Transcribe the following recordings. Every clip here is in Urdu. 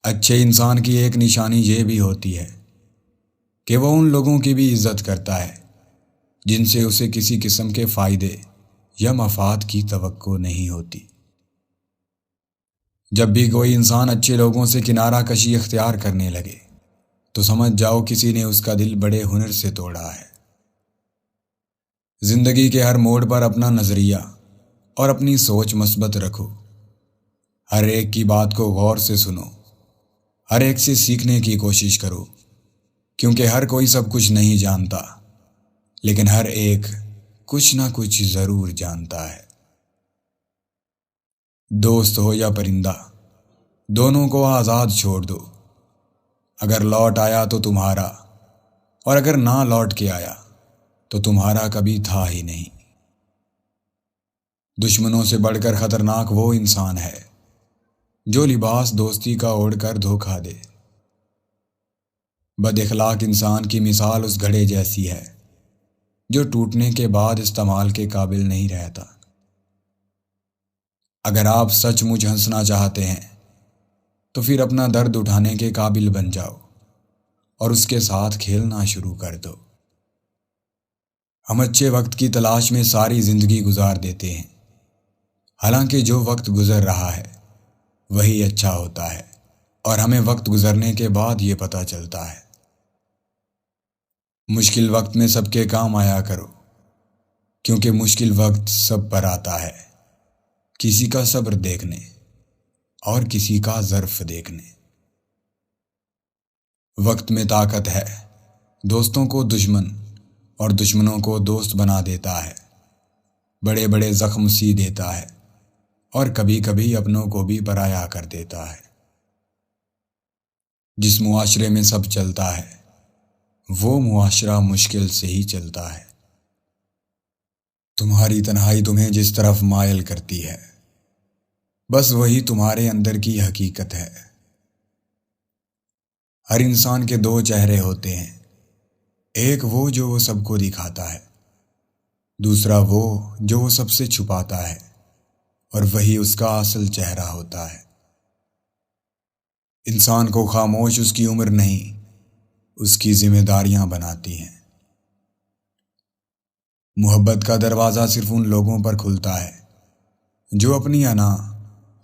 اچھے انسان کی ایک نشانی یہ بھی ہوتی ہے کہ وہ ان لوگوں کی بھی عزت کرتا ہے جن سے اسے کسی قسم کے فائدے یا مفاد کی توقع نہیں ہوتی۔ جب بھی کوئی انسان اچھے لوگوں سے کنارہ کشی اختیار کرنے لگے تو سمجھ جاؤ کسی نے اس کا دل بڑے ہنر سے توڑا ہے۔ زندگی کے ہر موڑ پر اپنا نظریہ اور اپنی سوچ مثبت رکھو۔ ہر ایک کی بات کو غور سے سنو، ہر ایک سے سیکھنے کی کوشش کرو، کیونکہ ہر کوئی سب کچھ نہیں جانتا، لیکن ہر ایک کچھ نہ کچھ ضرور جانتا ہے۔ دوست ہو یا پرندہ، دونوں کو آزاد چھوڑ دو۔ اگر لوٹ آیا تو تمہارا، اور اگر نہ لوٹ کے آیا تو تمہارا کبھی تھا ہی نہیں۔ دشمنوں سے بڑھ کر خطرناک وہ انسان ہے جو لباس دوستی کا اوڑھ کر دھوکا دے۔ بد اخلاق انسان کی مثال اس گھڑے جیسی ہے جو ٹوٹنے کے بعد استعمال کے قابل نہیں رہتا۔ اگر آپ سچ مچ ہنسنا چاہتے ہیں تو پھر اپنا درد اٹھانے کے قابل بن جاؤ اور اس کے ساتھ کھیلنا شروع کر دو۔ ہم اچھے وقت کی تلاش میں ساری زندگی گزار دیتے ہیں، حالانکہ جو وقت گزر رہا ہے وہی اچھا ہوتا ہے، اور ہمیں وقت گزرنے کے بعد یہ پتہ چلتا ہے۔ مشکل وقت میں سب کے کام آیا کرو، کیونکہ مشکل وقت سب پر آتا ہے، کسی کا صبر دیکھنے اور کسی کا ظرف دیکھنے۔ وقت میں طاقت ہے، دوستوں کو دشمن اور دشمنوں کو دوست بنا دیتا ہے، بڑے بڑے زخم سی دیتا ہے اور کبھی کبھی اپنوں کو بھی پرایا کر دیتا ہے۔ جس معاشرے میں سب چلتا ہے وہ معاشرہ مشکل سے ہی چلتا ہے۔ تمہاری تنہائی تمہیں جس طرف مائل کرتی ہے، بس وہی تمہارے اندر کی حقیقت ہے۔ ہر انسان کے دو چہرے ہوتے ہیں، ایک وہ جو وہ سب کو دکھاتا ہے، دوسرا وہ جو وہ سب سے چھپاتا ہے، اور وہی اس کا اصل چہرہ ہوتا ہے۔ انسان کو خاموش اس کی عمر نہیں، اس کی ذمہ داریاں بناتی ہیں۔ محبت کا دروازہ صرف ان لوگوں پر کھلتا ہے جو اپنی انا،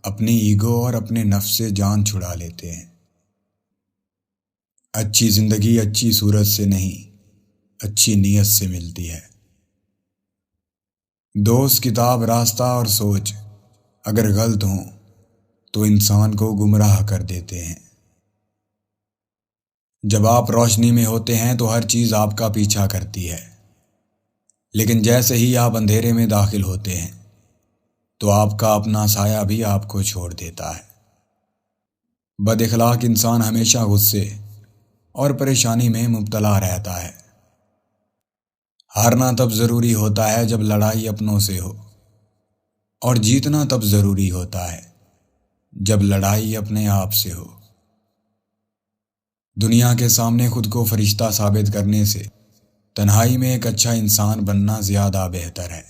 اپنی ایگو اور اپنے نفس سے جان چھڑا لیتے ہیں۔ اچھی زندگی اچھی صورت سے نہیں، اچھی نیت سے ملتی ہے۔ دوست، کتاب، راستہ اور سوچ اگر غلط ہوں تو انسان کو گمراہ کر دیتے ہیں۔ جب آپ روشنی میں ہوتے ہیں تو ہر چیز آپ کا پیچھا کرتی ہے، لیکن جیسے ہی آپ اندھیرے میں داخل ہوتے ہیں تو آپ کا اپنا سایہ بھی آپ کو چھوڑ دیتا ہے۔ بد اخلاق انسان ہمیشہ غصے اور پریشانی میں مبتلا رہتا ہے۔ ہارنا تب ضروری ہوتا ہے جب لڑائی اپنوں سے ہو، اور جیتنا تب ضروری ہوتا ہے جب لڑائی اپنے آپ سے ہو۔ دنیا کے سامنے خود کو فرشتہ ثابت کرنے سے تنہائی میں ایک اچھا انسان بننا زیادہ بہتر ہے۔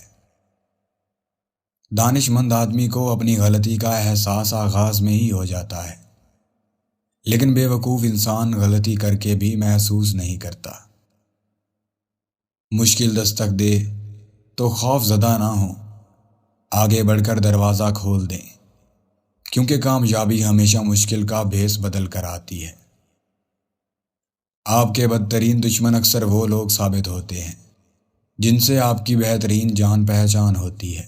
دانش مند آدمی کو اپنی غلطی کا احساس آغاز میں ہی ہو جاتا ہے، لیکن بے وقوف انسان غلطی کر کے بھی محسوس نہیں کرتا۔ مشکل دستک دے تو خوف زدہ نہ ہو، آگے بڑھ کر دروازہ کھول دیں، کیونکہ کامیابی ہمیشہ مشکل کا بھیس بدل کر آتی ہے۔ آپ کے بدترین دشمن اکثر وہ لوگ ثابت ہوتے ہیں جن سے آپ کی بہترین جان پہچان ہوتی ہے۔